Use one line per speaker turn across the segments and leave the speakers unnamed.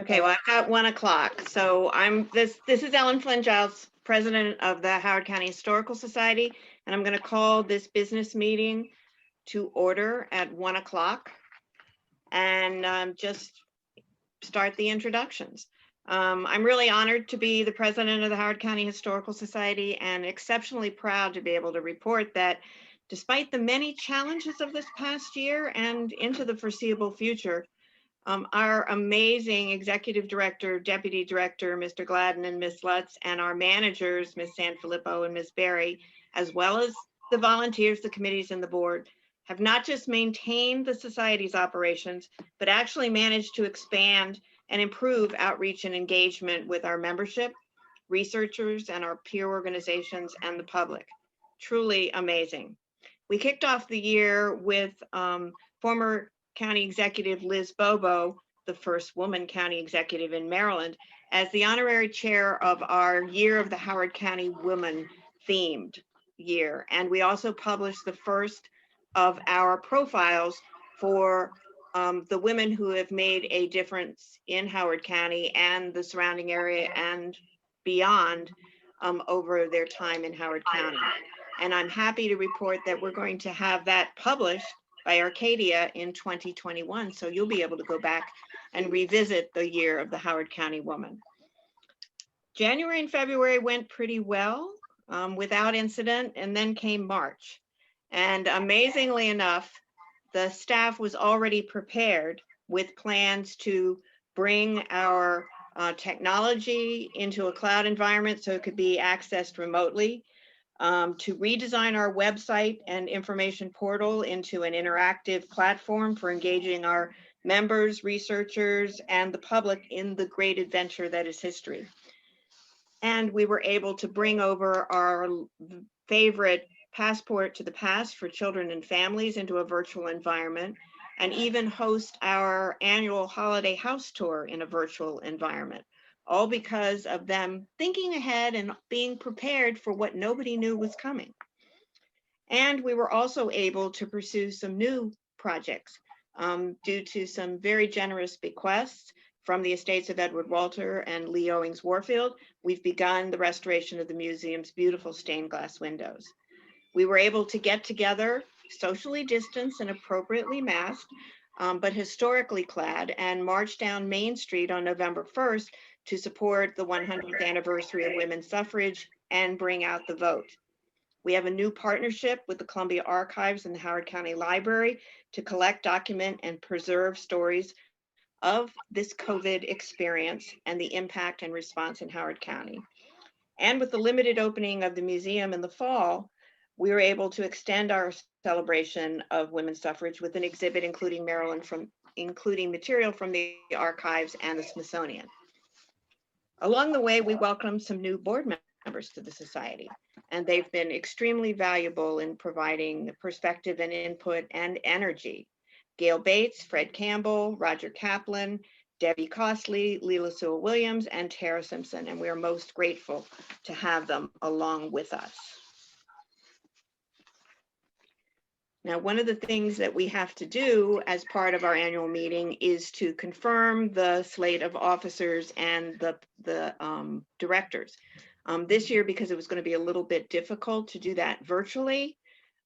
Okay, well, I've got 1 o'clock. So this is Ellen Flynn Giles, president of the Howard County Historical Society, and I'm going to call this business meeting to order at 1 o'clock and just start the introductions. I'm really honored to be the president of the Howard County Historical Society and exceptionally proud to be able to report that despite the many challenges of this past year and into the foreseeable future, our amazing executive director, deputy director, Mr. Gladden and Ms. Lutz, and our managers, Ms. Sanphilipo and Ms. Berry, as well as the volunteers, the committees, and the board, have not just maintained the society's operations, but actually managed to expand and improve outreach and engagement with our membership, researchers, and our peer organizations and the public. Truly amazing. We kicked off the year with former County Executive Liz Bobo, the first woman county executive in Maryland, as the honorary chair of our Year of the Howard County Women themed year. And we also published the first of our profiles for the women who have made a difference in Howard County and the surrounding area and beyond over their time in Howard County. And I'm happy to report that we're going to have that published by Arcadia in 2021. So you'll be able to go back and revisit the Year of the Howard County Woman. January and February went pretty well without incident, and then came March. And amazingly enough, the staff was already prepared with plans to bring our technology into a cloud environment so it could be accessed remotely, to redesign our website and information portal into an interactive platform for engaging our members, researchers, and the public in the great adventure that is history. And we were able to bring over our favorite Passport to the Past for children and families into a virtual environment, and even host our annual holiday house tour in a virtual environment, all because of them thinking ahead and being prepared for what nobody knew was coming. And we were also able to pursue some new projects due to some very generous bequests from the estates of Edward Walter and Lee Owings Warfield. We've begun the restoration of the museum's beautiful stained glass windows. We were able to get together, socially distanced and appropriately masked, but historically clad, and march down Main Street on November 1st to support the 100th anniversary of women's suffrage and bring out the vote. We have a new partnership with the Columbia Archives and the Howard County Library to collect, document, and preserve stories of this COVID experience and the impact and response in Howard County. And with the limited opening of the museum in the fall, we were able to extend our celebration of women's suffrage with an exhibit including material from the archives and the Smithsonian. Along the way, we welcomed some new board members to the Society, and they've been extremely valuable in providing perspective and input and energy. Gail Bates, Fred Campbell, Roger Kaplan, Debbie Costley, Leela Sewell Williams, and Tara Simpson, and we are most grateful to have them along with us. Now, one of the things that we have to do as part of our annual meeting is to confirm the slate of officers and the directors. This year, because it was going to be a little bit difficult to do that virtually,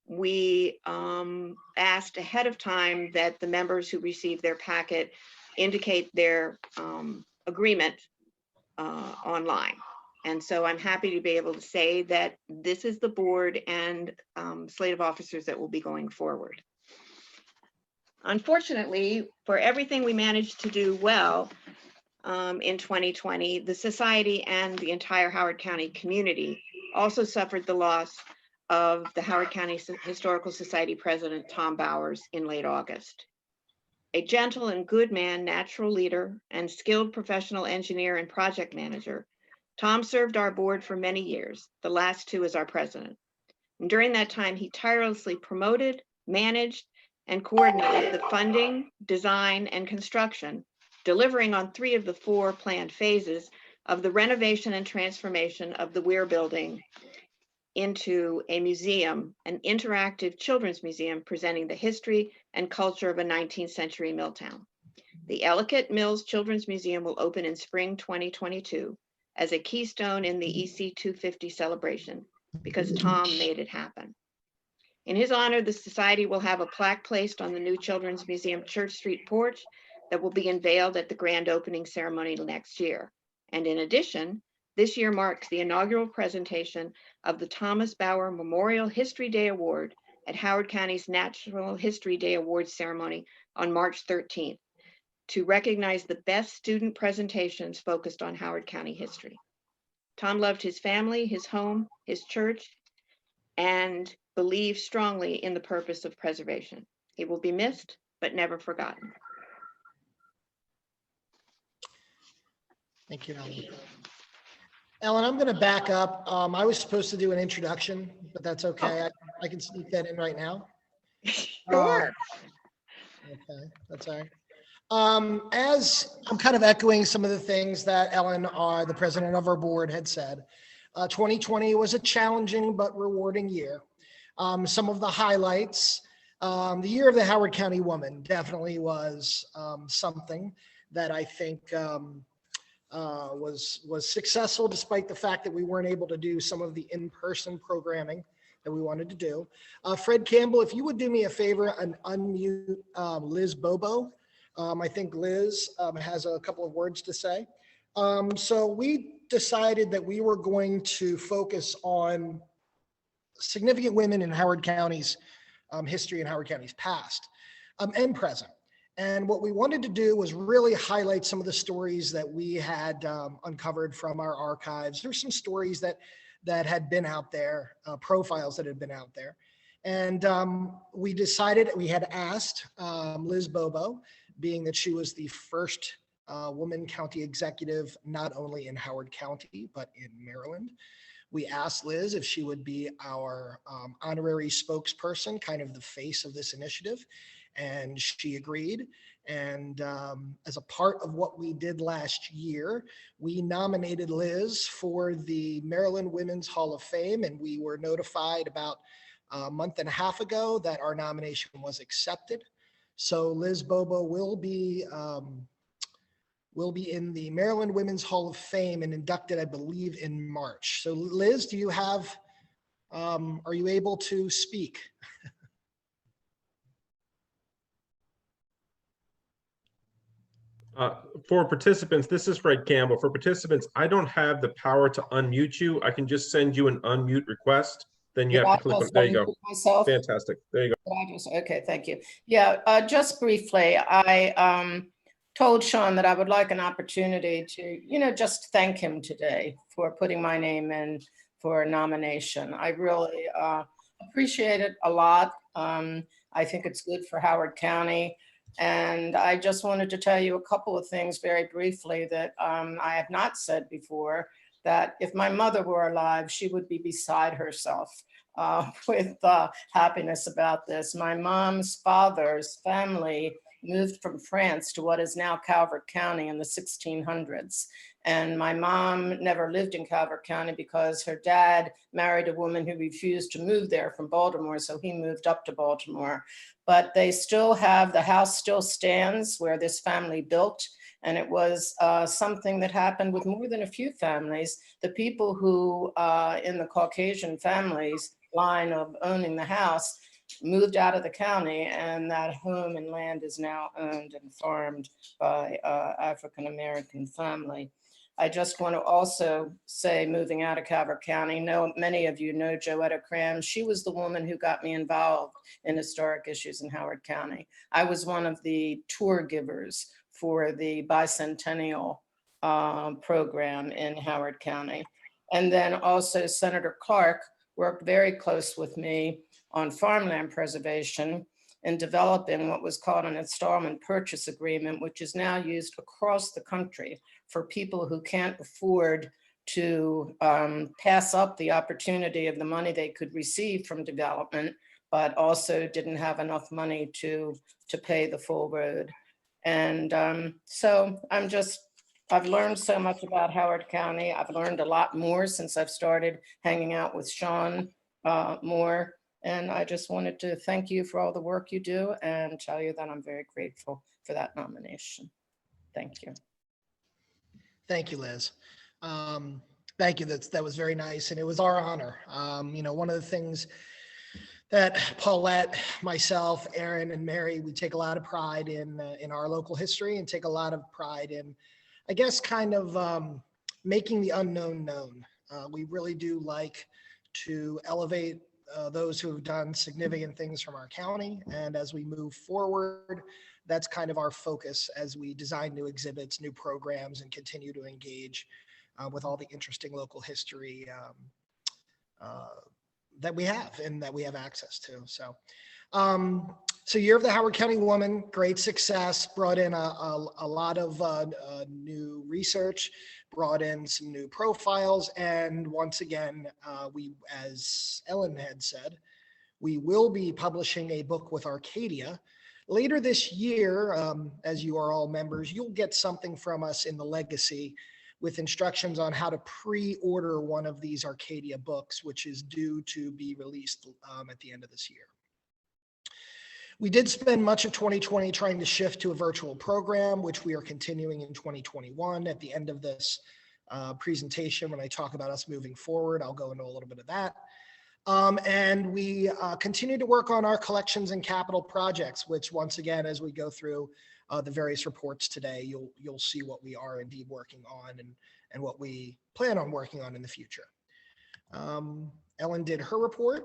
we asked ahead of time that the members who received their packet indicate their agreement online. And so I'm happy to be able to say that this is the board and slate of officers that will be going forward. Unfortunately, for everything we managed to do well in 2020, the Society and the entire Howard County community also suffered the loss of the Howard County Historical Society President, Tom Bowers, in late August. A gentle and good man, natural leader, and skilled professional engineer and project manager, Tom served our board for many years, the last 2 as our president. And during that time, he tirelessly promoted, managed, and coordinated the funding, design, and construction, delivering on 3 of the 4 planned phases of the renovation and transformation of the Weir Building into a museum, an interactive children's museum presenting the history and culture of a 19th century mill town. The Ellicott Mills Children's Museum will open in spring 2022 as a keystone in the EC 250 celebration because Tom made it happen. In his honor, the Society will have a plaque placed on the new Children's Museum Church Street porch that will be unveiled at the grand opening ceremony next year. And in addition, this year marks the inaugural presentation of the Thomas Bauer Memorial History Day Award at Howard County's Natural History Day Awards ceremony on March 13th to recognize the best student presentations focused on Howard County history. Tom loved his family, his home, his church, and believed strongly in the purpose of preservation. He will be missed, but never forgotten.
Thank you, Ellen. Ellen, I'm going to back up. I was supposed to do an introduction, but that's okay. I can sneak that in right now.
Sure.
Okay, that's all right. As I'm kind of echoing some of the things that Ellen, the president of our board, had said, 2020 was a challenging but rewarding year. Some of the highlights, the year of the Howard County woman definitely was something that I think was successful, despite the fact that we weren't able to do some of the in-person programming that we wanted to do. Fred Campbell, if you would do me a favor and unmute Liz Bobo. I think Liz has a couple of words to say. So we decided that we were going to focus on significant women in Howard County's history and Howard County's past and present. And what we wanted to do was really highlight some of the stories that we had uncovered from our archives. There's some stories that had been out there, profiles that had been out there. And we decided, we had asked Liz Bobo, being that she was the first woman county executive, not only in Howard County, but in Maryland. We asked Liz if she would be our honorary spokesperson, kind of the face of this initiative, and she agreed. And as a part of what we did last year, we nominated Liz for the Maryland Women's Hall of Fame, and we were notified about a month and a half ago that our nomination was accepted. So Liz Bobo will be in the Maryland Women's Hall of Fame and inducted, I believe, in March. So Liz, do you have, are you able to speak?
For participants, this is Fred Campbell. For participants, I don't have the power to unmute you. I can just send you an unmute request. Then you have to click on, there you go.
Myself?
Fantastic, there you go.
Okay, thank you. Yeah, just briefly, I told Shawn that I would like an opportunity to, just thank him today for putting my name in for a nomination. I really appreciate it a lot. I think it's good for Howard County. And I just wanted to tell you a couple of things very briefly that I have not said before, that if my mother were alive, she would be beside herself with happiness about this. My mom's father's family moved from France to what is now Calvert County in the 1600s. And my mom never lived in Calvert County because her dad married a woman who refused to move there from Baltimore, so he moved up to Baltimore. But they still have, the house still stands where this family built, and it was something that happened with more than a few families. The people who in the Caucasian families line of owning the house moved out of the county, and that home and land is now owned and farmed by African-American family. I just want to also say, moving out of Calvert County, many of you know Joetta Cram. She was the woman who got me involved in historic issues in Howard County. I was one of the tour givers for the bicentennial program in Howard County. And then also Senator Clark worked very close with me on farmland preservation and developing what was called an installment purchase agreement, which is now used across the country for people who can't afford to pass up the opportunity of the money they could receive from development, but also didn't have enough money to pay the full road. And so I've learned so much about Howard County. I've learned a lot more since I've started hanging out with Shawn more. And I just wanted to thank you for all the work you do and tell you that I'm very grateful for that nomination. Thank you.
Thank you, Liz. Thank you. That was very nice, and it was our honor. One of the things that Paulette, myself, Erin, and Mary, we take a lot of pride in our local history, and take a lot of pride in, I guess, kind of making the unknown known. We really do like to elevate those who have done significant things from our county, and as we move forward, that's kind of our focus as we design new exhibits, new programs, and continue to engage with all the interesting local history that we have and that we have access to. So Year of the Howard County Woman, great success, brought in a lot of new research, brought in some new profiles, and once again, we, as Ellen had said, we will be publishing a book with Arcadia. Later this year, as you are all members, you'll get something from us in the legacy with instructions on how to pre-order one of these Arcadia books, which is due to be released at the end of this year. We did spend much of 2020 trying to shift to a virtual program, which we are continuing in 2021. At the end of this presentation, when I talk about us moving forward, I'll go into a little bit of that. And we continue to work on our collections and capital projects, which once again, as we go through the various reports today, you'll see what we are indeed working on and what we plan on working on in the future. Ellen did her report.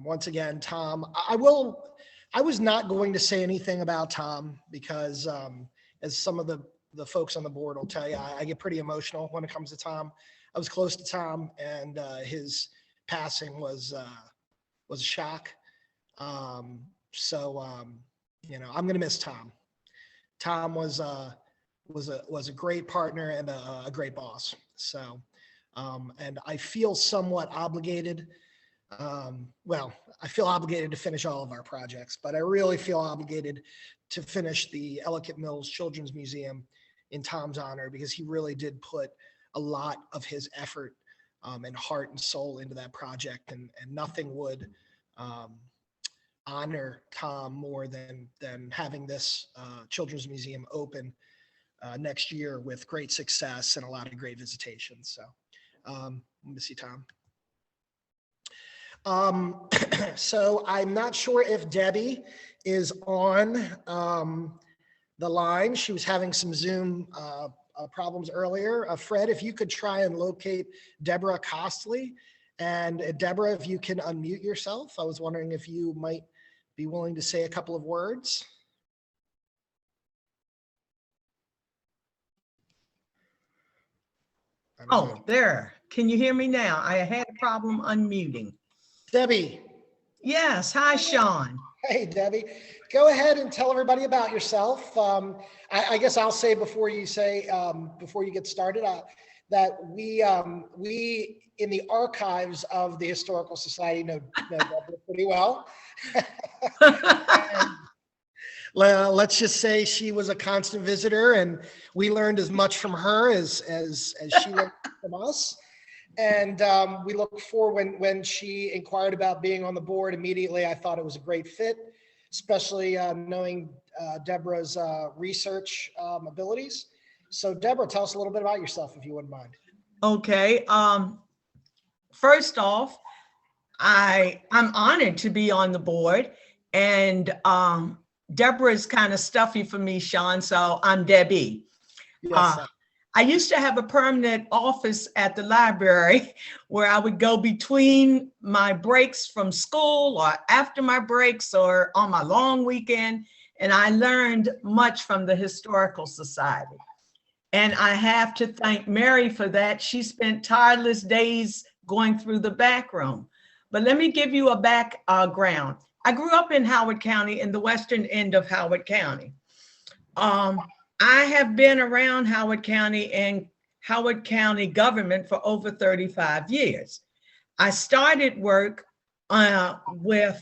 Once again, Tom, I was not going to say anything about Tom because as some of the folks on the board will tell you, I get pretty emotional when it comes to Tom. I was close to Tom, and his passing was a shock. I'm going to miss Tom. Tom was a great partner and a great boss. So, and I feel somewhat obligated. I feel obligated to finish all of our projects, but I really feel obligated to finish the Ellicott Mills Children's Museum in Tom's honor, because he really did put a lot of his effort and heart and soul into that project, and nothing would honor Tom more than having this Children's Museum open next year with great success and a lot of great visitations. So I'm going to see Tom. So I'm not sure if Debbie is on the line. She was having some Zoom problems earlier. Fred, if you could try and locate Deborah Costley, and Deborah, if you can unmute yourself. I was wondering if you might be willing to say a couple of words.
Oh, there. Can you hear me now? I had a problem unmuting.
Debbie.
Yes. Hi, Shawn.
Hey, Debbie. Go ahead and tell everybody about yourself. I guess I'll say before you get started, that we in the archives of the Historical Society know Deborah pretty well. Let's just say she was a constant visitor, and we learned as much from her as she learned from us. And we look forward when she inquired about being on the board. Immediately, I thought it was a great fit, especially knowing Deborah's research abilities. So Deborah, tell us a little bit about yourself, if you wouldn't mind.
Okay. First off, I'm honored to be on the board, and Deborah is kind of stuffy for me, Shawn, so I'm Debbie.
Yes,
I used to have a permanent office at the library where I would go between my breaks from school or after my breaks or on my long weekend, and I learned much from the Historical Society. And I have to thank Mary for that. She spent tireless days going through the back room. But let me give you a background. I grew up in Howard County, in the western end of Howard County. I have been around Howard County and Howard County government for over 35 years. I started work with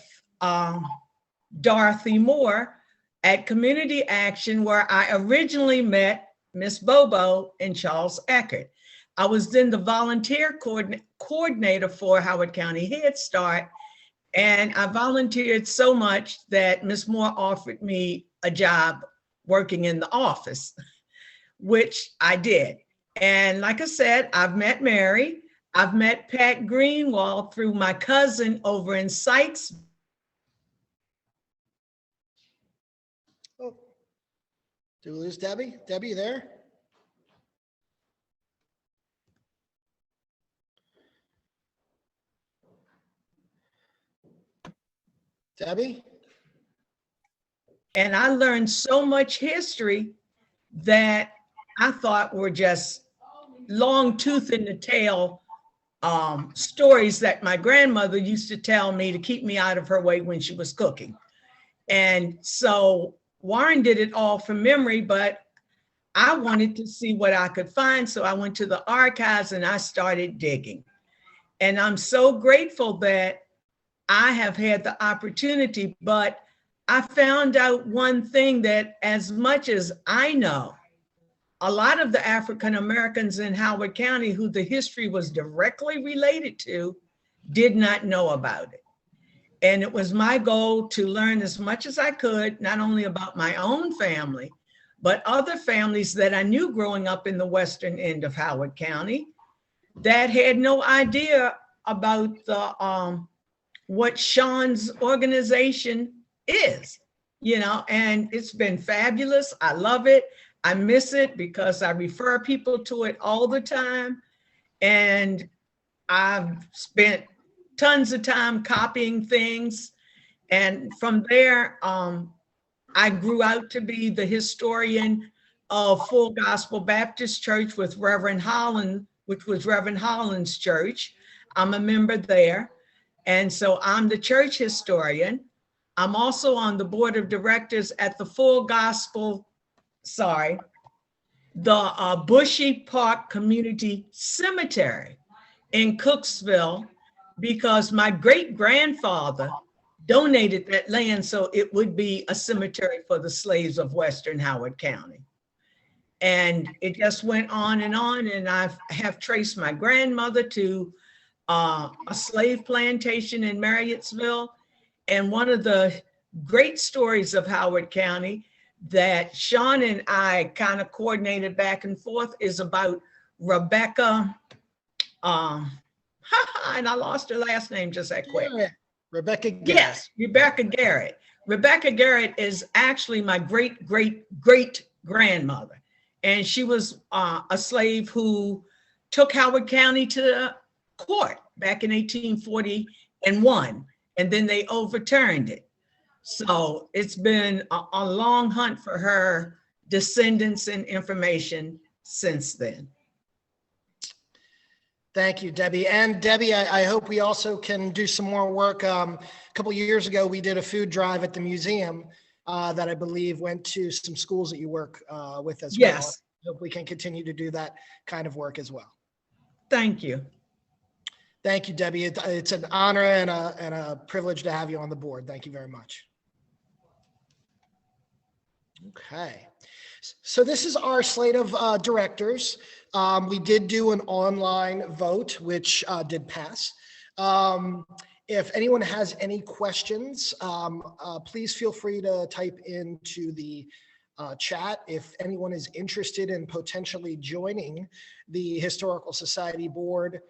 Dorothy Moore at Community Action, where I originally met Miss Bobo and Charles Eckert. I was then the volunteer coordinator for Howard County Head Start, And I volunteered so much that Ms. Moore offered me a job working in the office, which I did. And like I said, I've met Mary. I've met Pat Greenwald through my cousin over in Sykes.
Oh, did we lose Debbie? Debbie, you there? Debbie?
And I learned so much history that I thought were just long tooth in the tail stories that my grandmother used to tell me to keep me out of her way when she was cooking. And so Warren did it all from memory, but I wanted to see what I could find. So I went to the archives and I started digging. And I'm so grateful that I have had the opportunity, but I found out one thing, that as much as I know, a lot of the African Americans in Howard County who the history was directly related to did not know about it. And it was my goal to learn as much as I could, not only about my own family, but other families that I knew growing up in the western end of Howard County that had no idea about the what Shawn's organization is, and it's been fabulous. I love it. I miss it because I refer people to it all the time. And I've spent tons of time copying things. And from there, I grew out to be the historian of Full Gospel Baptist Church with Reverend Holland, which was Reverend Holland's church. I'm a member there. And so I'm the church historian. I'm also on the board of directors at the the Bushy Park Community Cemetery in Cooksville, because my great-grandfather donated that land so it would be a cemetery for the slaves of Western Howard County. And it just went on, and I have traced my grandmother to a slave plantation in Marriottsville. And one of the great stories of Howard County that Shawn and I kind of coordinated back and forth is about Rebecca, and I lost her last name just that quick.
Rebecca Garrett.
Yes, Rebecca Garrett. Rebecca Garrett is actually my great-great-great-grandmother. And she was a slave who took Howard County to court back in 1841, and then they overturned it. So it's been a long hunt for her descendants and information since then.
Thank you, Debbie. And Debbie, I hope we also can do some more work. A couple of years ago, we did a food drive at the museum that I believe went to some schools that you work with as well.
Yes.
I hope we can continue to do that kind of work as well.
Thank you.
Thank you, Debbie. It's an honor and a privilege to have you on the board. Thank you very much. Okay. So this is our slate of directors. We did do an online vote, which did pass. If anyone has any questions, please feel free to type into the chat. If anyone is interested in potentially joining the Historical Society board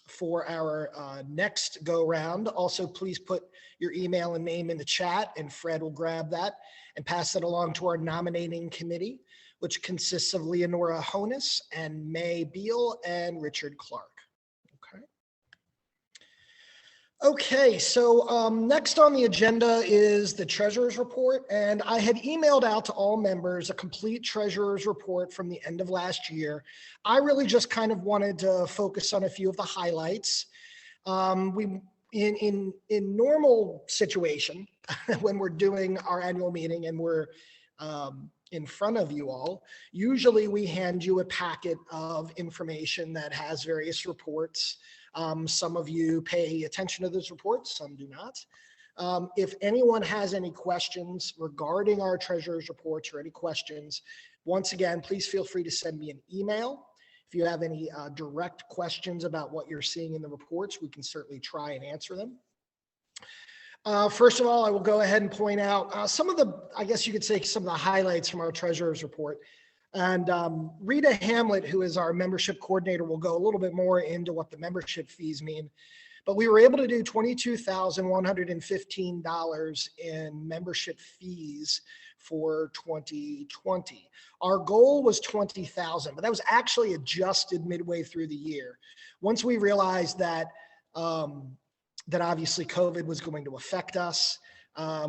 for our next go round, also please put your email and name in the chat, and Fred will grab that and pass it along to our nominating committee, which consists of Leonora Honus and May Beal and Richard Clark. Okay, so next on the agenda is the treasurer's report, and I had emailed out to all members a complete treasurer's report from the end of last year. I really just kind of wanted to focus on a few of the highlights. In normal situation, when we're doing our annual meeting and we're in front of you all, usually we hand you a packet of information that has various reports. Some of you pay attention to those reports, some do not. If anyone has any questions regarding our treasurer's reports or any questions, once again, please feel free to send me an email. If you have any direct questions about what you're seeing in the reports, we can certainly try and answer them. First of all, I will go ahead and point out some of the, I guess you could say, some of the highlights from our treasurer's report. And Rita Hamlet, who is our membership coordinator, will go a little bit more into what the membership fees mean. But we were able to do $22,115 in membership fees for 2020. Our goal was 20,000, but that was actually adjusted midway through the year. Once we realized that that obviously COVID was going to affect us,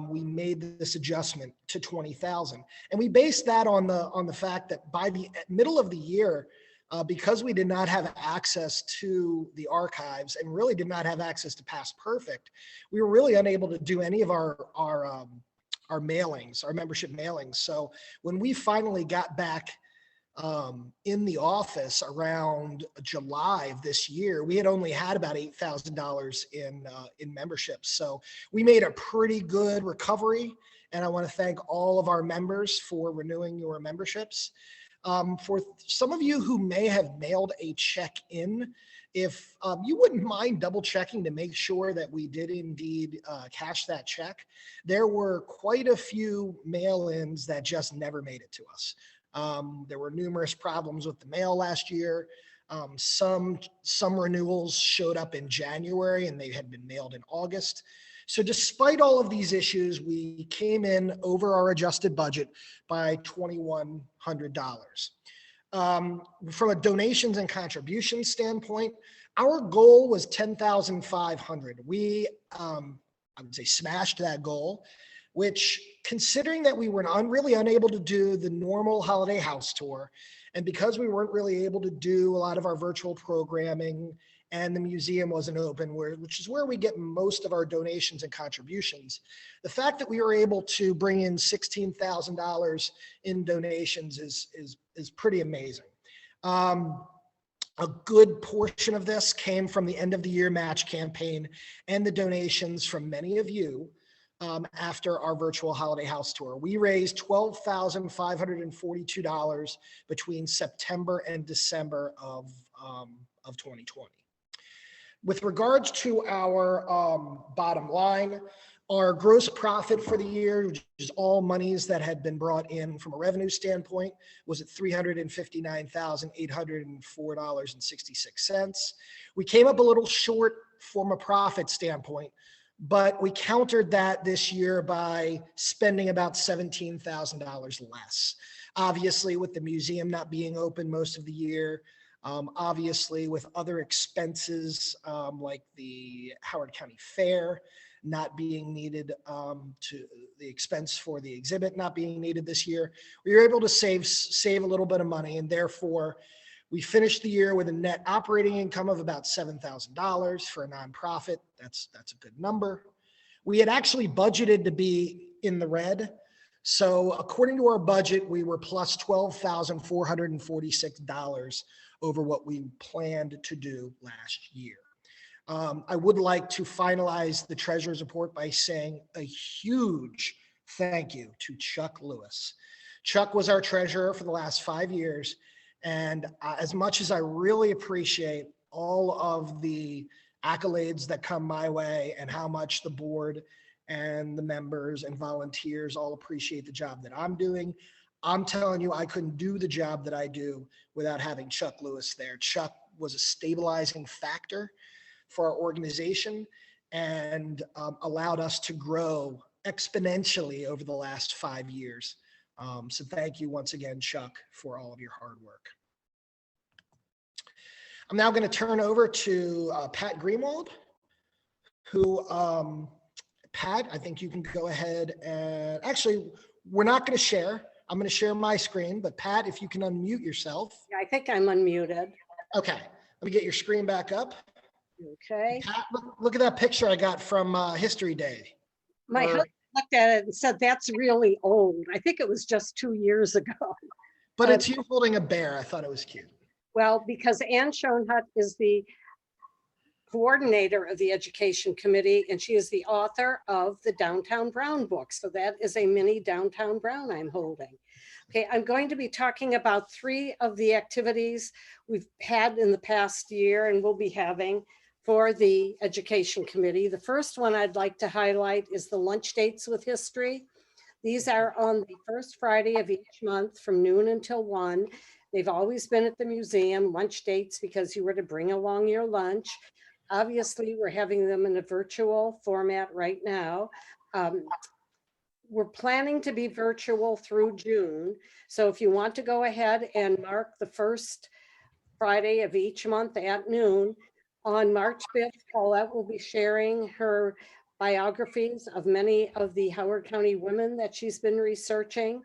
we made this adjustment to 20,000, and we based that on the fact that by the middle of the year, because we did not have access to the archives and really did not have access to Past Perfect, we were really unable to do any of our mailings, our membership mailings. So when we finally got back in the office around July of this year, we had only had about $8,000 in memberships. So we made a pretty good recovery, and I want to thank all of our members for renewing your memberships. For some of you who may have mailed a check in, if you wouldn't mind double checking to make sure that we did indeed cash that check. There were quite a few mail-ins that just never made it to us. There were numerous problems with the mail last year. Some renewals showed up in January and they had been mailed in August. So despite all of these issues, we came in over our adjusted budget by $2,100. From a donations and contributions standpoint, our goal was $10,500. We, I would say, smashed that goal, which, considering that we were really unable to do the normal holiday house tour, and because we weren't really able to do a lot of our virtual programming and the museum wasn't open, which is where we get most of our donations and contributions, the fact that we were able to bring in $16,000 in donations is pretty amazing. A good portion of this came from the end of the year match campaign and the donations from many of you after our virtual holiday house tour. We raised $12,542 between September and December of 2020. With regards to our bottom line, our gross profit for the year, which is all monies that had been brought in from a revenue standpoint, was at $359,804.66. We came up a little short from a profit standpoint, but we countered that this year by spending about $17,000 less. Obviously, with the museum not being open most of the year, obviously with other expenses like the Howard County Fair not being needed, to the expense for the exhibit not being needed this year, we were able to save a little bit of money, and therefore we finished the year with a net operating income of about $7,000 for a nonprofit. That's a good number. We had actually budgeted to be in the red. So according to our budget, we were plus $12,446 over what we planned to do last year. I would like to finalize the treasurer's report by saying a huge thank you to Chuck Lewis. Chuck was our treasurer for the last 5 years. And as much as I really appreciate all of the accolades that come my way and how much the board and the members and volunteers all appreciate the job that I'm doing, I'm telling you, I couldn't do the job that I do without having Chuck Lewis there. Chuck was a stabilizing factor for our organization and allowed us to grow exponentially over the last 5 years. So thank you once again, Chuck, for all of your hard work. I'm now going to turn over to Pat Greenwald, who, Pat, I think you can go ahead and, actually, we're not going to share. I'm going to share my screen, but Pat, if you can unmute yourself.
Yeah, I think I'm unmuted.
Okay, let me get your screen back up.
Okay.
Pat, look at that picture I got from History Day.
My husband looked at it and said, that's really old. I think it was just 2 years ago.
But it's you holding a bear. I thought it was cute.
Well, because Ann Schoenhut is the coordinator of the Education Committee, and she is the author of the Downtown Brown book. So that is a mini Downtown Brown I'm holding. Okay, I'm going to be talking about 3 of the activities we've had in the past year and we'll be having. for the Education Committee. The first one I'd like to highlight is the lunch dates with history. These are on the first Friday of each month from noon until 1. They've always been at the museum, lunch dates, because you were to bring along your lunch. Obviously, we're having them in a virtual format right now. We're planning to be virtual through June. So if you want to go ahead and mark the first Friday of each month at noon, on March 5th, Paulette will be sharing her biographies of many of the Howard County women that she's been researching.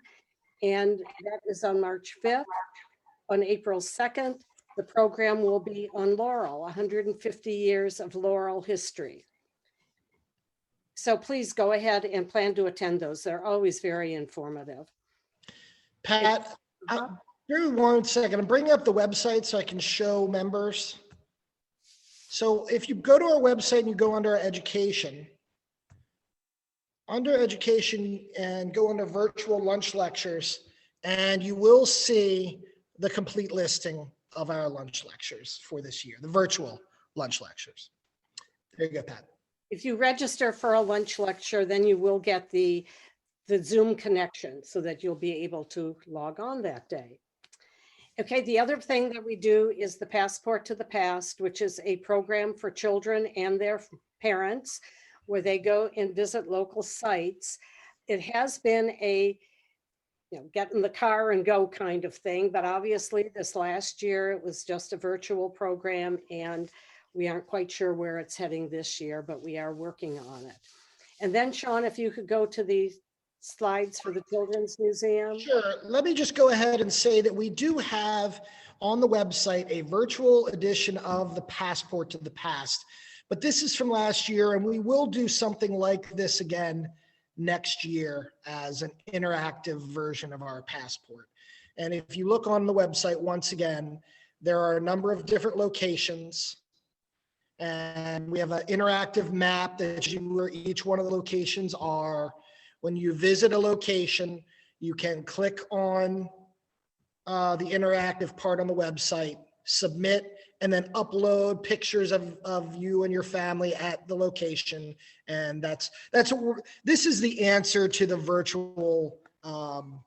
And that is on March 5th. On April 2nd, the program will be on Laurel, 150 years of Laurel history. So please go ahead and plan to attend those. They're always very informative.
Pat, give me 1 second. I'm bringing up the website so I can show members. So if you go to our website and you go under education and go under virtual lunch lectures, and you will see the complete listing of our lunch lectures for this year, the virtual lunch lectures. There you go, Pat.
If you register for a lunch lecture, then you will get the Zoom connection so that you'll be able to log on that day. Okay, the other thing that we do is the Passport to the Past, which is a program for children and their parents where they go and visit local sites. It has been a get in the car and go kind of thing, but obviously this last year it was just a virtual program and we aren't quite sure where it's heading this year, but we are working on it. And then Shawn, if you could go to the slides for the Children's Museum.
Sure. Let me just go ahead and say that we do have on the website a virtual edition of the Passport to the Past, but this is from last year and we will do something like this again next year as an interactive version of our passport. And if you look on the website, once again, there are a number of different locations. And we have an interactive map that shows you where each one of the locations are. When you visit a location, you can click on the interactive part on the website, submit, and then upload pictures of you and your family at the location. And that's what this is the answer to the virtual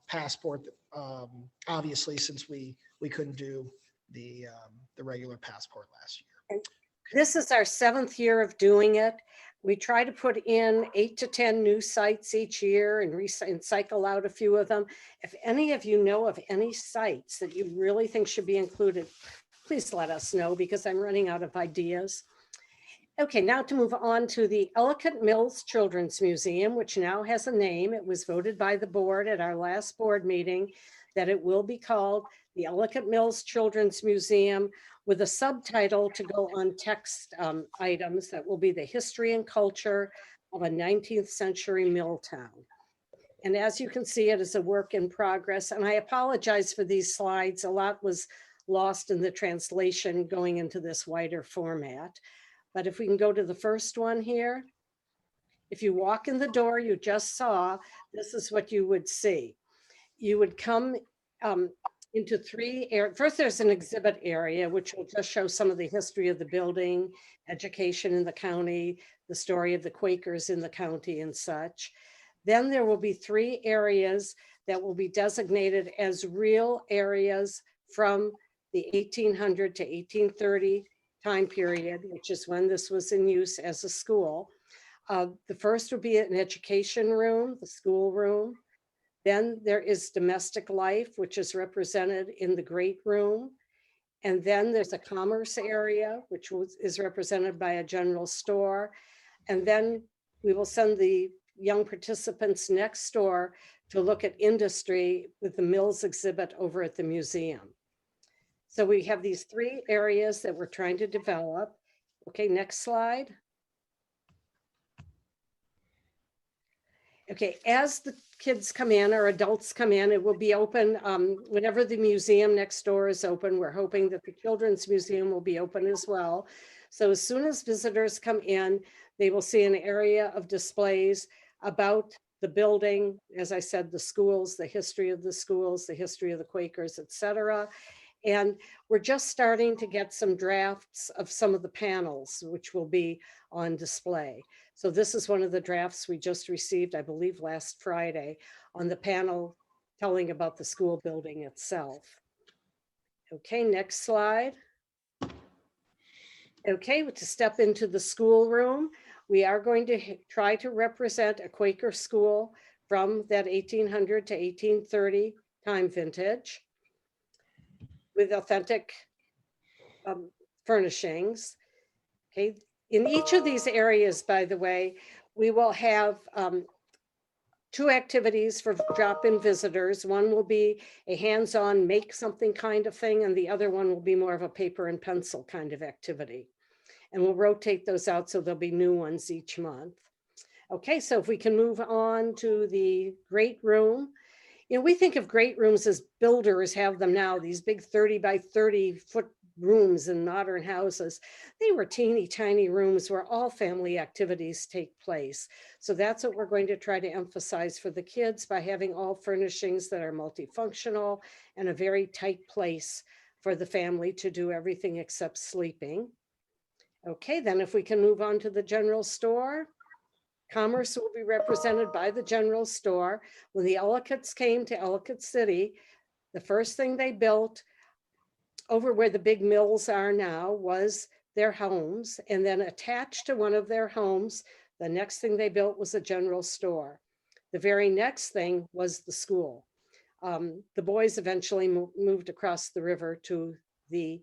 passport, obviously, since we couldn't do the regular passport last year.
This is our 7th year of doing it. We try to put in 8 to 10 new sites each year and cycle out a few of them. If any of you know of any sites that you really think should be included, please let us know because I'm running out of ideas. Okay, now to move on to the Ellicott Mills Children's Museum, which now has a name. It was voted by the board at our last board meeting that it will be called the Ellicott Mills Children's Museum, with a subtitle to go on text items that will be the history and culture of a 19th century mill town. And as you can see, it is a work in progress. And I apologize for these slides. A lot was lost in the translation going into this wider format. But if we can go to the first one here. If you walk in the door you just saw, this is what you would see. You would come into 3 areas. First, there's an exhibit area, which will just show some of the history of the building, education in the county, the story of the Quakers in the county and such. Then there will be 3 areas that will be designated as real areas from the 1800 to 1830 time period, which is when this was in use as a school. The first would be an education room, the school room. Then there is domestic life, which is represented in the great room. And then there's a commerce area, which is represented by a general store. And then we will send the young participants next door to look at industry with the Mills exhibit over at the museum. So we have these 3 areas that we're trying to develop. Okay, next slide. Okay, as the kids come in or adults come in, it will be open whenever the museum next door is open. We're hoping that the Children's Museum will be open as well. So as soon as visitors come in, they will see an area of displays about the building, as I said, the schools, the history of the schools, the history of the Quakers, etc. And we're just starting to get some drafts of some of the panels, which will be on display. So this is one of the drafts we just received, I believe, last Friday on the panel telling about the school building itself. Okay, next slide. Okay, to step into the schoolroom, we are going to try to represent a Quaker school from that 1800 to 1830 time vintage with authentic furnishings. Okay, in each of these areas, by the way, we will have 2 activities for drop-in visitors. One will be a hands-on make something kind of thing, and the other one will be more of a paper and pencil kind of activity. And we'll rotate those out so there'll be new ones each month. Okay, so if we can move on to the great room. You know, we think of great rooms as builders have them now, these big 30 by 30 foot rooms in modern houses. They were teeny tiny rooms where all family activities take place. So that's what we're going to try to emphasize for the kids by having all furnishings that are multifunctional and a very tight place for the family to do everything except sleeping. Okay, then if we can move on to the general store. Commerce will be represented by the general store. When the Ellicotts came to Ellicott City, the first thing they built over where the big mills are now was their homes. And then attached to one of their homes, the next thing they built was a general store. The very next thing was the school. The boys eventually moved across the river to the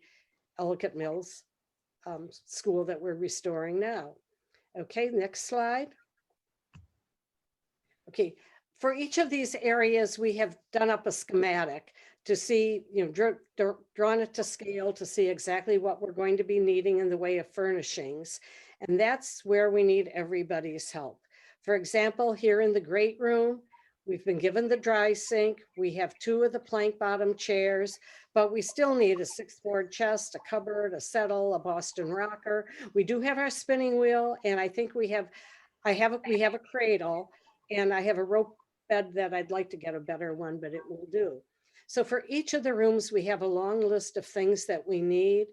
Ellicott Mills school that we're restoring now. Okay, next slide. Okay, for each of these areas, we have done up a schematic to see, you know, drawn it to scale to see exactly what we're going to be needing in the way of furnishings. And that's where we need everybody's help. For example, here in the great room, we've been given the dry sink. We have 2 of the plank bottom chairs, but we still need a 6-board chest, a cupboard, a settle, a Boston rocker. We do have our spinning wheel, and I think we have a cradle, and I have a rope bed that I'd like to get a better one, but it will do. So for each of the rooms, we have a long list of things that we need.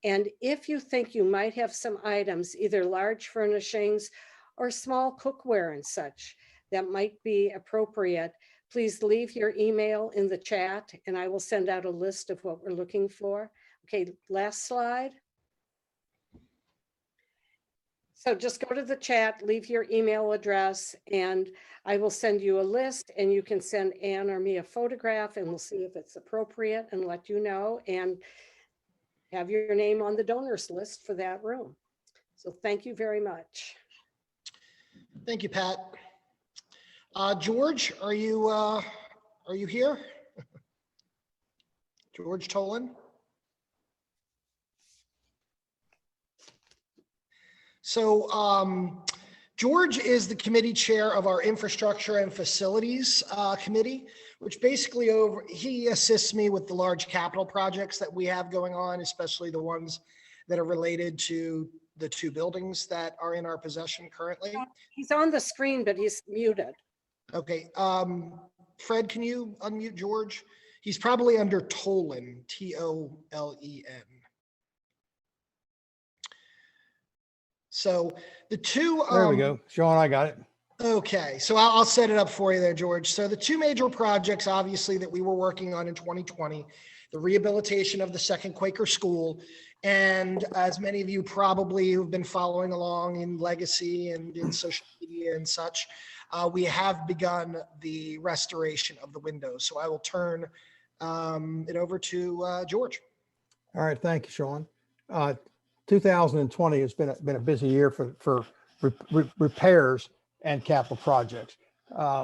And if you think you might have some items, either large furnishings or small cookware and such, that might be appropriate, please leave your email in the chat and I will send out a list of what we're looking for. Okay, last slide. So just go to the chat, leave your email address, and I will send you a list, and you can send Ann or me a photograph and we'll see if it's appropriate and let you know, and have your name on the donors list for that room. So thank you very much.
Thank you, Pat. George, are you here? George Tolen? So George is the committee chair of our infrastructure and facilities committee, which basically he assists me with the large capital projects that we have going on, especially the ones that are related to the 2 buildings that are in our possession currently.
He's on the screen, but he's muted.
Okay, Fred, can you unmute George? He's probably under Tolen, T-O-L-E-N. So the 2.
There we go. Shawn, I got it.
Okay, so I'll set it up for you there, George. So the 2 major projects, obviously, that we were working on in 2020, the rehabilitation of the second Quaker school, and as many of you probably who've been following along in Legacy and in social media and such, we have begun the restoration of the windows. So I will turn it over to George.
All right, thank you, Shawn. 2020 has been a busy year for repairs and capital projects.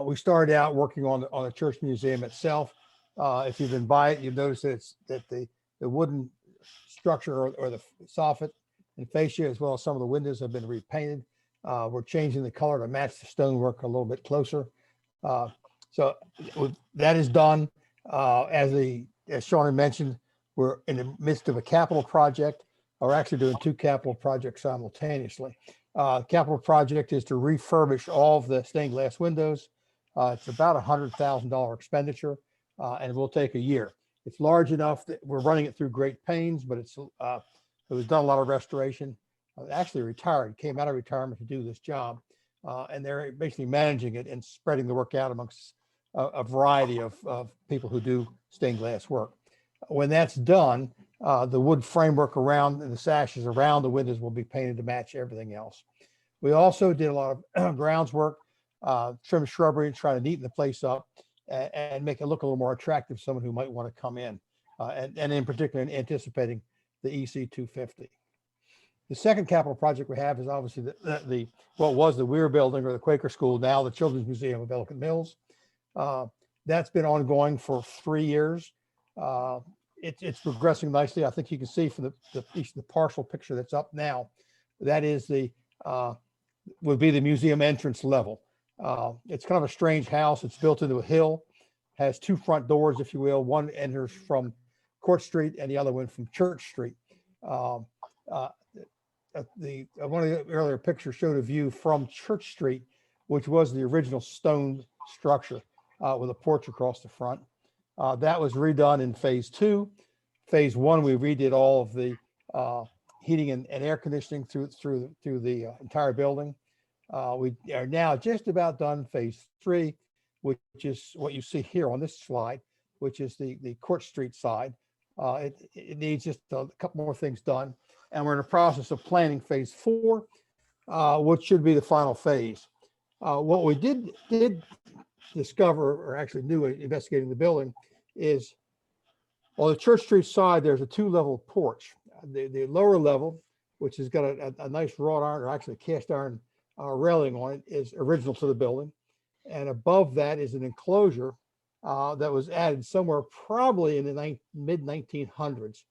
We started out working on the church museum itself. If you've been by it, you've noticed that the wooden structure or the soffit and fascia, as well as some of the windows, have been repainted. We're changing the color to match the stonework a little bit closer. So that is done. As Shawn mentioned, we're in the midst of a capital project. We're actually doing 2 capital projects simultaneously. Capital project is to refurbish all of the stained glass windows. It's about $100,000 expenditure, and it will take a year. It's large enough that we're running it through great pains, but it was done a lot of restoration. Actually retired, came out of retirement to do this job. And they're basically managing it and spreading the work out amongst a variety of people who do stained glass work. When that's done, the wood framework around and the sashes around the windows will be painted to match everything else. We also did a lot of grounds work, trim shrubbery and try to neaten the place up and make it look a little more attractive to someone who might want to come in, and in particular in anticipating the EC 250. The second capital project we have is obviously the what was the Weir Building or the Quaker School, now the Children's Museum of Ellicott Mills. That's been ongoing for 3 years. It's progressing nicely. I think you can see from the partial picture that's up now, that is would be the museum entrance level. It's kind of a strange house. It's built into a hill, has two front doors, if you will. One enters from Court Street and the other one from Church Street. One of the earlier pictures showed a view from Church Street, which was the original stone structure with a porch across the front. That was redone in phase 2. Phase 1, we redid all of the heating and air conditioning through the entire building. We are now just about done phase 3, which is what you see here on this slide, which is the Court Street side. It needs just a couple more things done. And we're in the process of planning phase 4, which should be the final phase. What we did discover, or actually knew investigating the building, is on the Church Street side, there's a 2-level porch. The lower level, which has got a nice wrought iron, or actually cast iron railing on it, is original to the building. And above that is an enclosure that was added somewhere probably in the mid-1900s.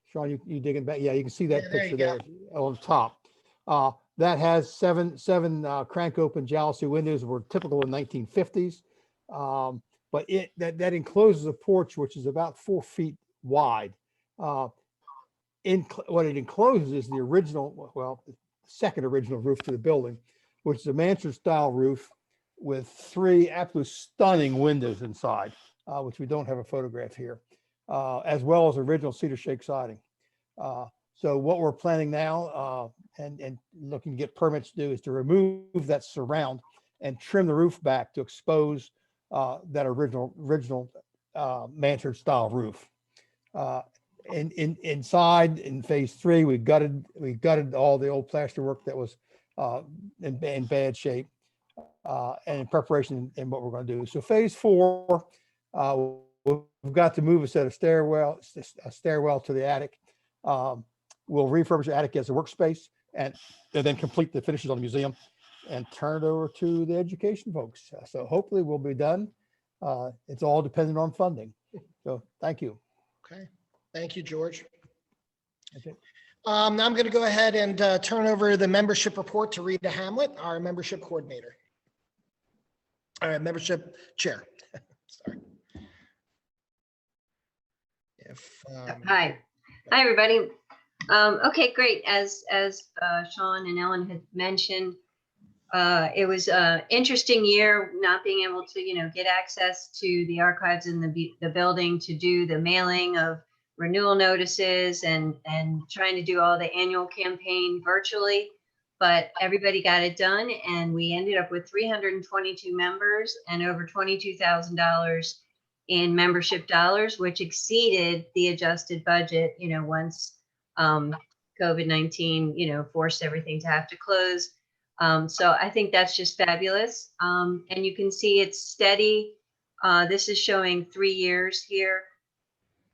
Shawn, you digging back? Yeah, you can see that picture there on top. That has seven crank open jalousie windows, were typical in 1950s. But that encloses a porch which is about 4 feet wide. What it encloses is the original, well, the second original roof to the building, which is a mansard style roof with 3 absolutely stunning windows inside, which we don't have a photograph here, as well as original cedar shake siding. So what we're planning now and looking to get permits to do is to remove that surround and trim the roof back to expose that original mansard style roof. Inside in phase 3, we gutted all the old plaster work that was in bad shape, and in preparation in what we're going to do. So phase 4, we've got to move a set of stairwell to the attic. We'll refurbish the attic as a workspace and then complete the finishes on the museum and turn it over to the education folks. So hopefully we'll be done. It's all dependent on funding. So thank you.
Okay, thank you, George.
Okay.
Now I'm going to go ahead and turn over the membership report to Rita Hamlet, our membership coordinator. All right, membership chair. Sorry.
Hi, everybody. Okay, great. As Shawn and Ellen had mentioned, it was an interesting year, not being able to, get access to the archives in the building to do the mailing of renewal notices and trying to do all the annual campaign virtually. But everybody got it done, and we ended up with 322 members and over $22,000 in membership dollars, which exceeded the adjusted budget, once COVID-19, forced everything to have to close. So I think that's just fabulous. And you can see it's steady. This is showing 3 years here.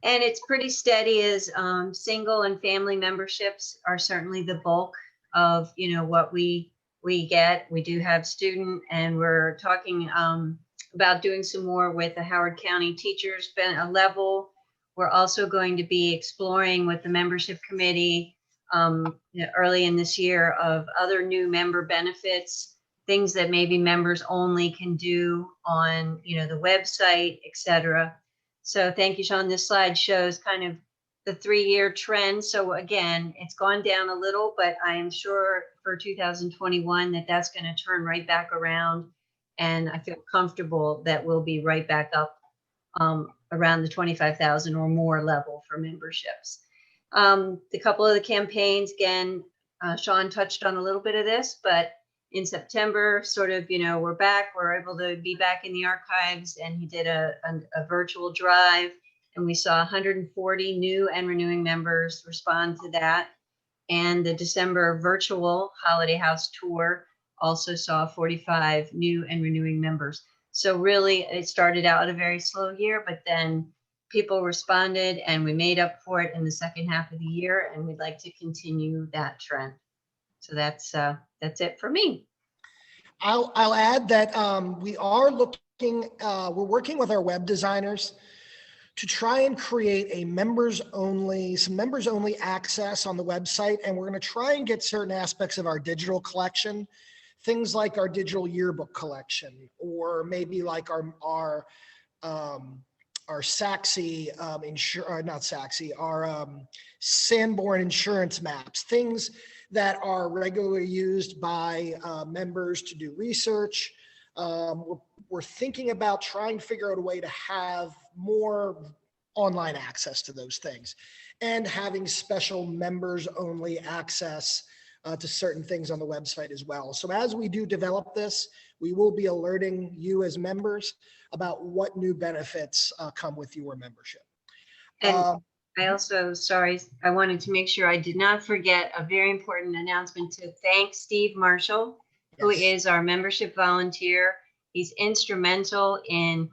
And it's pretty steady as single and family memberships are certainly the bulk of, what we get. We do have student, and we're talking about doing some more with the Howard County teachers level. We're also going to be exploring with the membership committee early in this year of other new member benefits, things that maybe members only can do on, the website, et cetera. So thank you, Shawn. This slide shows kind of the 3-year trend. So again, it's gone down a little, but I am sure for 2021 that's going to turn right back around. And I feel comfortable that we'll be right back up around the 25,000 or more level for memberships. The couple of the campaigns, again, Shawn touched on a little bit of this, but in September, sort of, we're back, we're able to be back in the archives, and he did a virtual drive, and we saw 140 new and renewing members respond to that. And the December virtual Holiday House tour also saw 45 new and renewing members. So really, it started out a very slow year, but then people responded and we made up for it in the second half of the year, and we'd like to continue that trend. So that's it for me.
I'll add that we are looking, we're working with our web designers to try and create a some members only access on the website. And we're going to try and get certain aspects of our digital collection, things like our digital yearbook collection, or maybe like our Saxy, our Sanborn insurance maps, things that are regularly used by members to do research. We're thinking about trying to figure out a way to have more online access to those things, and having special members only access to certain things on the website as well. So as we do develop this, we will be alerting you as members about what new benefits come with your membership.
And I also, sorry, I wanted to make sure I did not forget a very important announcement to thank Steve Marshall, who is our membership volunteer. He's instrumental in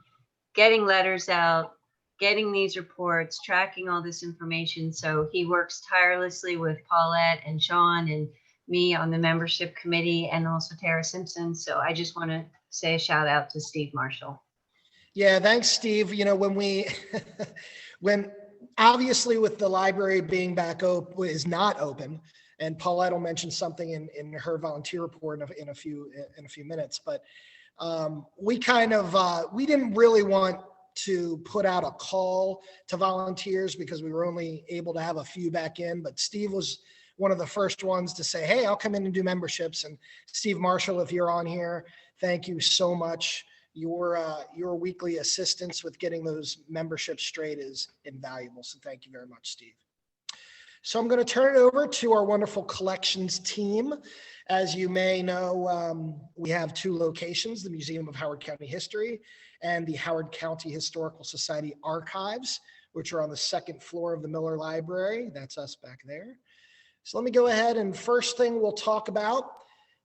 getting letters out, getting these reports, tracking all this information. So he works tirelessly with Paulette and Shawn and me on the membership committee, and also Tara Simpson. So I just want to say a shout out to Steve Marshall.
Yeah, thanks, Steve. When obviously with the library being back open, is not open, and Paulette will mention something in her volunteer report in a few minutes, but we didn't really want to put out a call to volunteers because we were only able to have a few back in, but Steve was one of the first ones to say, hey, I'll come in and do memberships. And Steve Marshall, if you're on here, thank you so much. Your weekly assistance with getting those memberships straight is invaluable. So thank you very much, Steve. So I'm going to turn it over to our wonderful collections team. As you may know, we have two locations, the Museum of Howard County History and the Howard County Historical Society Archives, which are on the second floor of the Miller Library. That's us back there. So let me go ahead, and first thing we'll talk about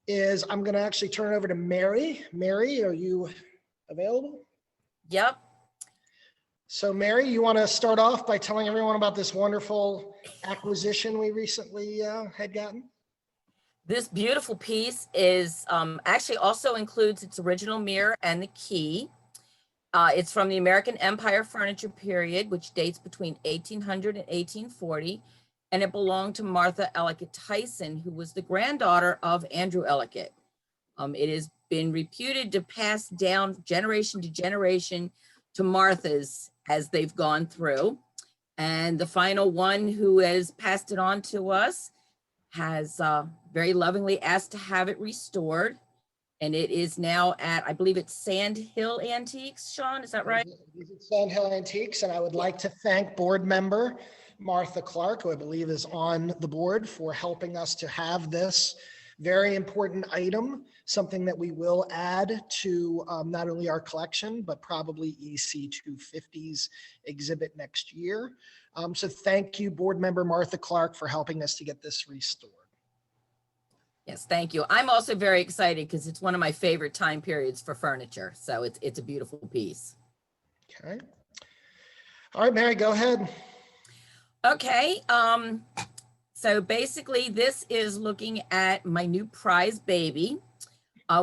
is I'm going to actually turn it over to Mary. Mary, are you available?
Yep.
So Mary, you want to start off by telling everyone about this wonderful acquisition we recently had gotten?
This beautiful piece is actually also includes its original mirror and the key. It's from the American Empire furniture period, which dates between 1800 and 1840. And it belonged to Martha Ellicott Tyson, who was the granddaughter of Andrew Ellicott. It has been reputed to pass down generation to generation to Martha's as they've gone through. And the final one who has passed it on to us has very lovingly asked to have it restored. And it is now at, I believe it's Sand Hill Antiques, Shawn, is that right?
It's Sand Hill Antiques, and I would like to thank board member Martha Clark, who I believe is on the board, for helping us to have this very important item, something that we will add to not only our collection, but probably EC 250's exhibit next year. So thank you, board member Martha Clark, for helping us to get this restored.
Yes, thank you. I'm also very excited because it's one of my favorite time periods for furniture. So it's a beautiful piece.
Okay. All right, Mary, go ahead.
Okay, so basically this is looking at my new prize baby.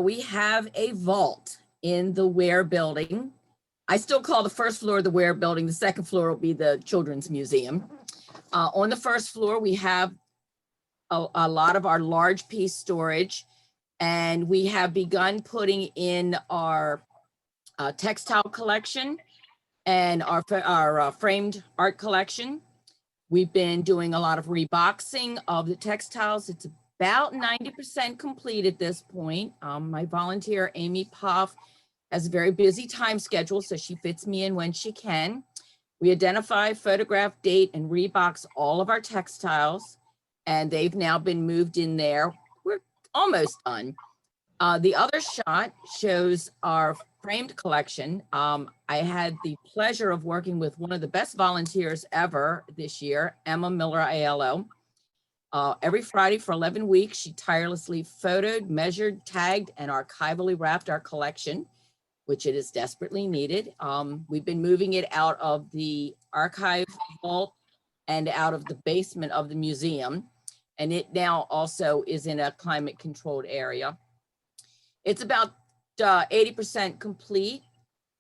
We have a vault in the Ware building. I still call the first floor the Ware building. The second floor will be the Children's Museum. On the first floor, we have a lot of our large piece storage, and we have begun putting in our textile collection and our framed art collection. We've been doing a lot of reboxing of the textiles. It's about 90% complete at this point. My volunteer, Amy Poff, has a very busy time schedule, so she fits me in when she can. We identify, photograph, date, and rebox all of our textiles, and they've now been moved in there. We're almost done. The other shot shows our framed collection. I had the pleasure of working with one of the best volunteers ever this year, Emma Miller, ALO. Every Friday for 11 weeks, she tirelessly photoed, measured, tagged, and archivally wrapped our collection, which it is desperately needed. We've been moving it out of the archive vault and out of the basement of the museum. And it now also is in a climate controlled area. It's about 80% complete.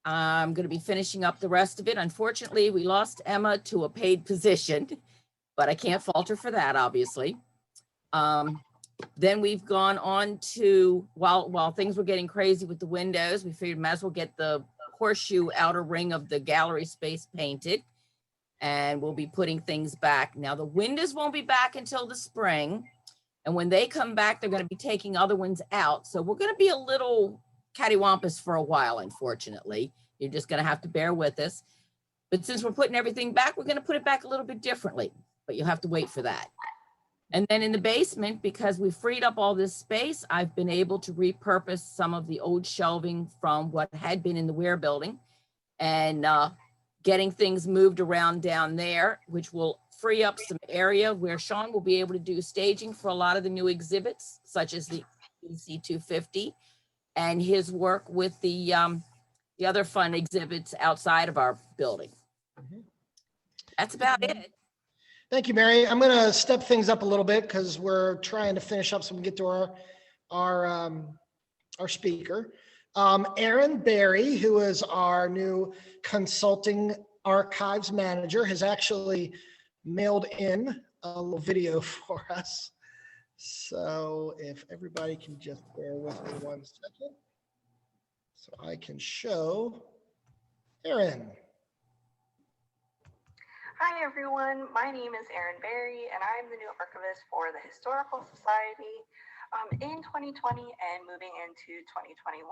I'm going to be finishing up the rest of it. Unfortunately, we lost Emma to a paid position, but I can't fault her for that, obviously. Then we've gone on to, while things were getting crazy with the windows, we figured might as well get the horseshoe outer ring of the gallery space painted, and we'll be putting things back. Now the windows won't be back until the spring, and when they come back, they're going to be taking other ones out. So we're going to be a little cattywampus for a while, unfortunately. You're just going to have to bear with us. But since we're putting everything back, we're going to put it back a little bit differently, but you'll have to wait for that. And then in the basement, because we freed up all this space, I've been able to repurpose some of the old shelving from what had been in the Ware building and getting things moved around down there, which will free up some area where Shawn will be able to do staging for a lot of the new exhibits, such as the EC 250 and his work with the other fun exhibits outside of our building. That's about it.
Thank you, Mary. I'm going to step things up a little bit because we're trying to finish up so we can get to our speaker. Erin Berry, who is our new consulting archives manager, has actually mailed in a little video for us. So if everybody can just bear with me 1 second so I can show Erin.
Hi everyone, my name is Erin Berry and I'm the new archivist for the Historical Society in 2020 and moving into 2021.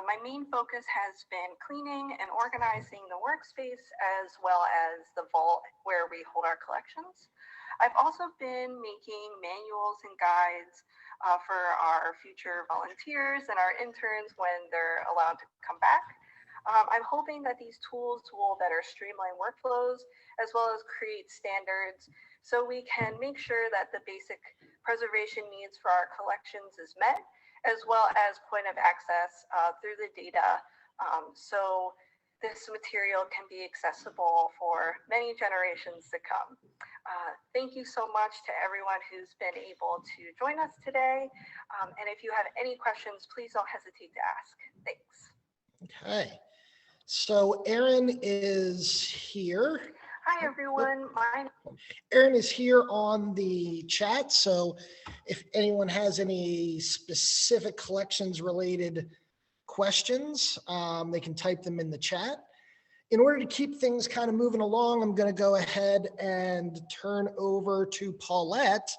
My main focus has been cleaning and organizing the workspace as well as the vault where we hold our collections. I've also been making manuals and guides for our future volunteers and our interns when they're allowed to come back. I'm hoping that these tools will better streamline workflows as well as create standards so we can make sure that the basic preservation needs for our collections is met, as well as point of access through the data so this material can be accessible for many generations to come. Thank you so much to everyone who's been able to join us today. And if you have any questions, please don't hesitate to ask. Thanks.
Okay. So Erin is here.
Hi, everyone.
Erin is here on the chat. So if anyone has any specific collections related questions, they can type them in the chat. In order to keep things kind of moving along, I'm going to go ahead and turn over to Paulette,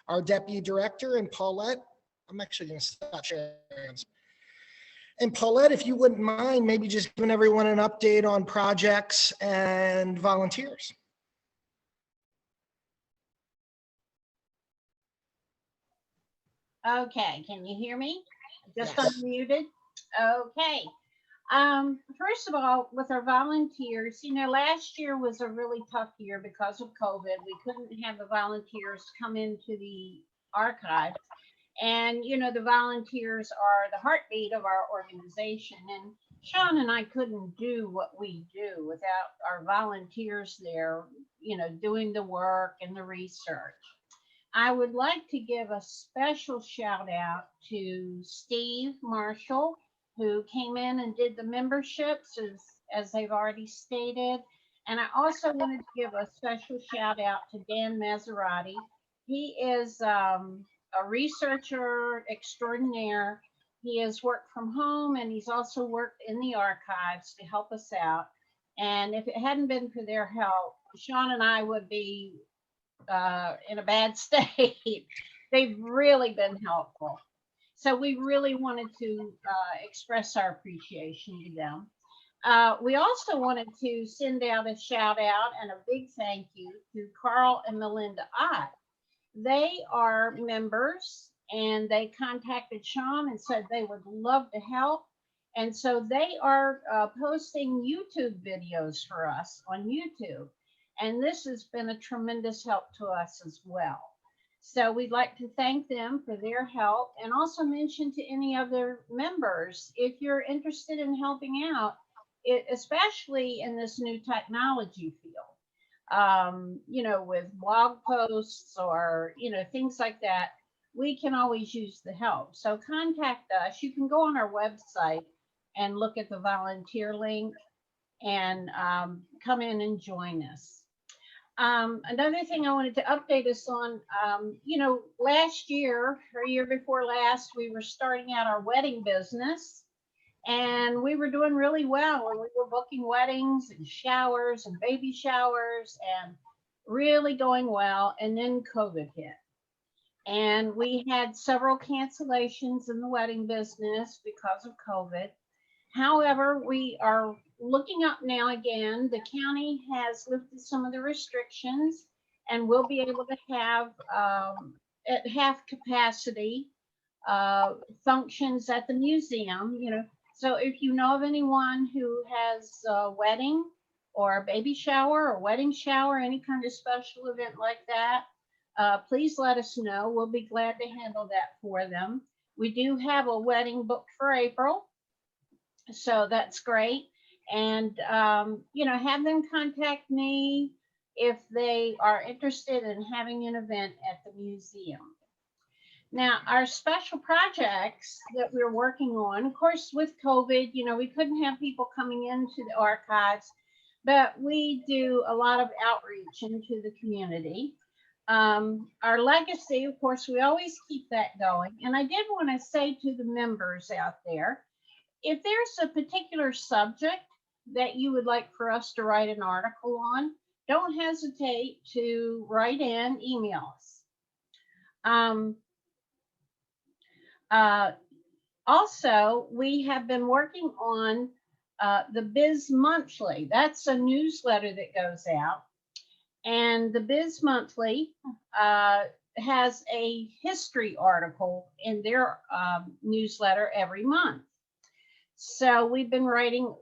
our deputy director. And Paulette, I'm actually going to stop sharing. And Paulette, if you wouldn't mind, maybe just giving everyone an update on projects and volunteers.
Okay, can you hear me? Just
Yes.
unmuted? Okay. First of all, with our volunteers, you know, last year was a really tough year because of COVID. We couldn't have the volunteers come into the archive. And, you know, the volunteers are the heartbeat of our organization. And Shawn and I couldn't do what we do without our volunteers there, you know, doing the work and the research. I would like to give a special shout out to Steve Marshall, who came in and did the memberships as they've already stated. And I also wanted to give a special shout out to Dan Maserati. He is a researcher extraordinaire. He has worked from home and he's also worked in the archives to help us out. And if it hadn't been for their help, Shawn and I would be in a bad state. They've really been helpful. So we really wanted to express our appreciation to them. We also wanted to send out a shout out and a big thank you to Carl and Melinda Ott. They are members and they contacted Shawn and said they would love to help. And so they are posting YouTube videos for us on YouTube. And this has been a tremendous help to us as well. So we'd like to thank them for their help and also mention to any other members, if you're interested in helping out, especially in this new technology field, you know, with blog posts or, you know, things like that, we can always use the help. So contact us. You can go on our website and look at the volunteer link and come in and join us. Another thing I wanted to update us on, you know, last year or year before last, we were starting out our wedding business and we were doing really well. And we were booking weddings and showers and baby showers and really going well. And then COVID hit. And we had several cancellations in the wedding business because of COVID. However, we are looking up now again. The county has lifted some of the restrictions and we'll be able to have at half capacity functions at the museum, you know. So if you know of anyone who has a wedding or a baby shower or wedding shower, any kind of special event like that, please let us know. We'll be glad to handle that for them. We do have a wedding booked for April, so that's great. And, you know, have them contact me if they are interested in having an event at the museum. Now, our special projects that we're working on, of course, with COVID, you know, we couldn't have people coming into the archives, but we do a lot of outreach into the community. Our legacy, of course, we always keep that going. And I did want to say to the members out there, if there's a particular subject that you would like for us to write an article on, don't hesitate to write in, email us. Also, we have been working on the Biz Monthly. That's a newsletter that goes out. And the Biz Monthly has a history article in their newsletter every month. So we've been writing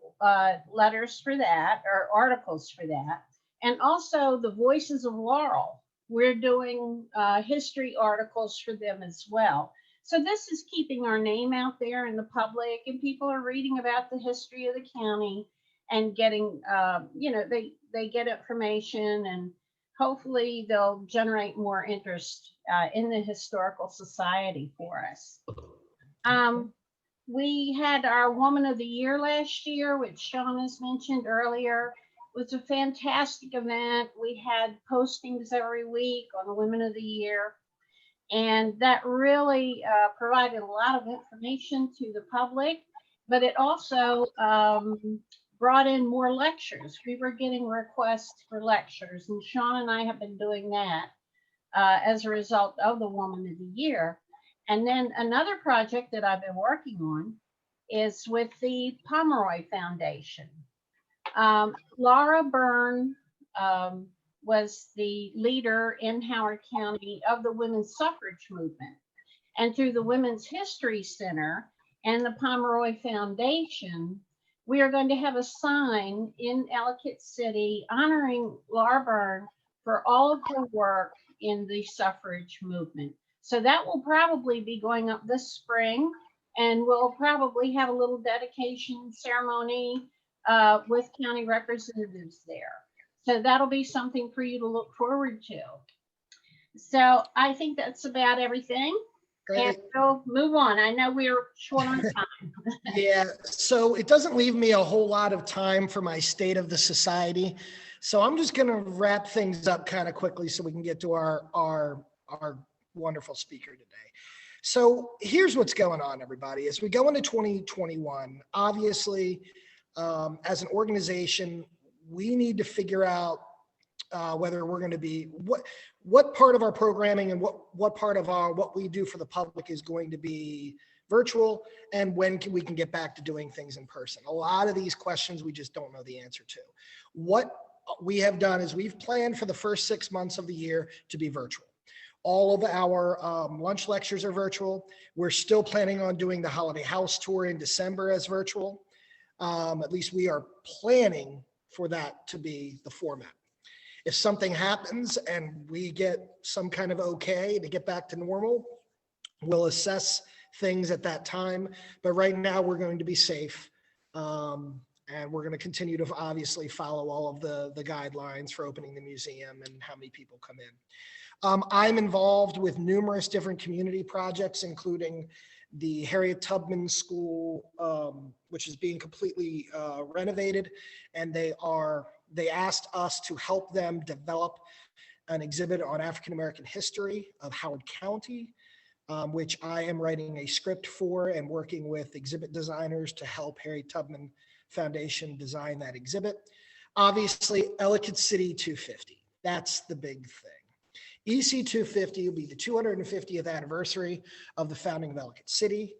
letters for that, or articles for that. And also the Voices of Laurel, we're doing history articles for them as well. So this is keeping our name out there in the public, and people are reading about the history of the county and getting, you know, they get information, and hopefully they'll generate more interest in the Historical Society for us. We had our Woman of the Year last year, which Shawn has mentioned earlier. It was a fantastic event. We had postings every week on the Women of the Year. And that really provided a lot of information to the public, but it also brought in more lectures. We were getting requests for lectures, and Shawn and I have been doing that as a result of the Woman of the Year. And then another project that I've been working on is with the Pomeroy Foundation. Laura Byrne was the leader in Howard County of the women's suffrage movement. And through the Women's History Center and the Pomeroy Foundation, we are going to have a sign in Ellicott City honoring Laura Byrne for all of her work in the suffrage movement. So that will probably be going up this spring, and we'll probably have a little dedication ceremony with county representatives there. So that'll be something for you to look forward to. So I think that's about everything.
Great.
And we'll move on. I know we're short on time.
Yeah, so it doesn't leave me a whole lot of time for my State of the Society. So I'm just going to wrap things up kind of quickly so we can get to our wonderful speaker today. So here's what's going on, everybody. As we go into 2021, obviously, as an organization, we need to figure out whether we're going to be, what part of our programming and what part of what we do for the public is going to be virtual, and when we can get back to doing things in person. A lot of these questions we just don't know the answer to. What we have done is we've planned for the first 6 months of the year to be virtual. All of our lunch lectures are virtual. We're still planning on doing the holiday house tour in December as virtual. At least we are planning for that to be the format. If something happens and we get some kind of okay to get back to normal, we'll assess things at that time. But right now we're going to be safe. And we're going to continue to obviously follow all of the guidelines for opening the museum and how many people come in. I'm involved with numerous different community projects, including the Harriet Tubman School, which is being completely renovated. And they asked us to help them develop an exhibit on African-American history of Howard County, which I am writing a script for and working with exhibit designers to help Harriet Tubman Foundation design that exhibit. Obviously, Ellicott City 250, that's the big thing. EC 250 will be the 250th anniversary of the founding of Ellicott City,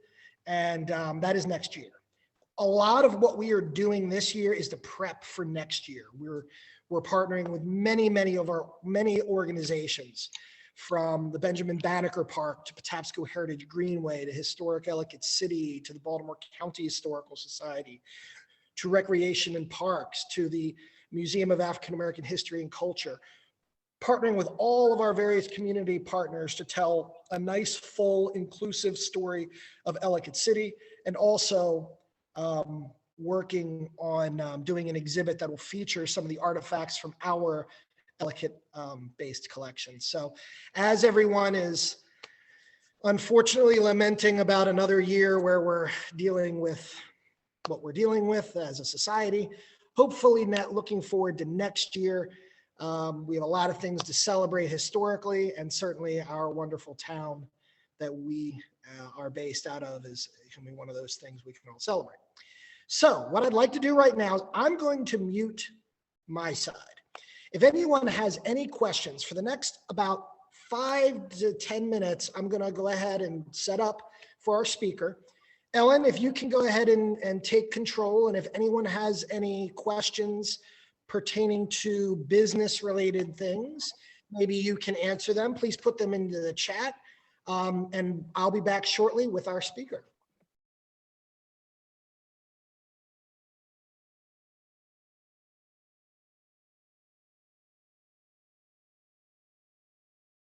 and that is next year. A lot of what we are doing this year is to prep for next year. We're partnering with many organizations, from the Benjamin Banneker Park to Patapsco Heritage Greenway to Historic Ellicott City to the Baltimore County Historical Society to Recreation and Parks to the Museum of African American History and Culture, partnering with all of our various community partners to tell a nice, full, inclusive story of Ellicott City, and also working on doing an exhibit that will feature some of the artifacts from our Ellicott based collection. So as everyone is unfortunately lamenting about another year where we're dealing with what we're dealing with as a society, hopefully looking forward to next year. We have a lot of things to celebrate historically, and certainly our wonderful town that we are based out of is going to be one of those things we can all celebrate. So what I'd like to do right now is I'm going to mute my side. If anyone has any questions for the next about 5 to 10 minutes, I'm going to go ahead and set up for our speaker. Ellen, if you can go ahead and take control, and if anyone has any questions pertaining to business related things, maybe you can answer them. Please put them into the chat, and I'll be back shortly with our speaker.